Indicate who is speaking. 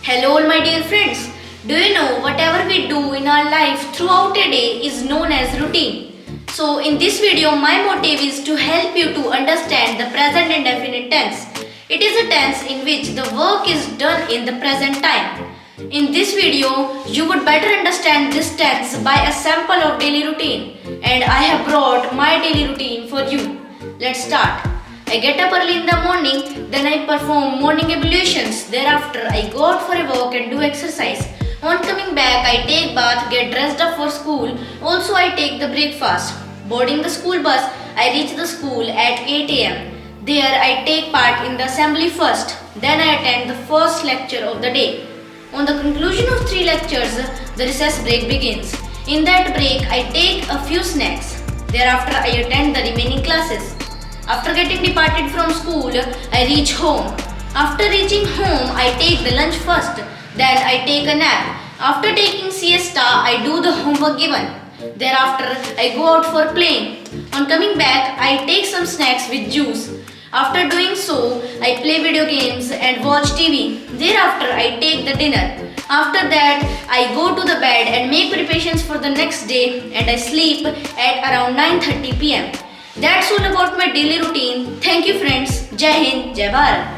Speaker 1: Hello all my dear friends. Do you know whatever we do in our life throughout a day is known as routine. So in this video my motive is to help you to understand the present indefinite tense. It is a tense in which the work is done in the present time. In this video you would better understand this tense by a sample of daily routine, and I have brought my daily routine for you. Let's start. I get up early in the morning, then I perform morning ablutions. Thereafter, I go out for a walk and do exercise. On coming back, I take bath, get dressed up for school. Also, I take the breakfast. Boarding the school bus, I reach the school at 8 a.m. There, I take part in the assembly first. Then, I attend the first lecture of the day. On the conclusion of 3 lectures, the recess break begins. In that break, I take a few snacks. Thereafter, I attend the remaining classes. After getting departed from school, I reach home. After reaching home, I take the lunch first. Then I take a nap. After taking siesta, I do the homework given. Thereafter, I go out for playing. On coming back, I take some snacks with juice. After doing so, I play video games and watch TV. Thereafter, I take the dinner. After that, I go to the bed and make preparations for the next day, and I sleep at around 9:30 p.m. That's all about my daily routine. Thank you friends. Jai Hind, Jai Bharat.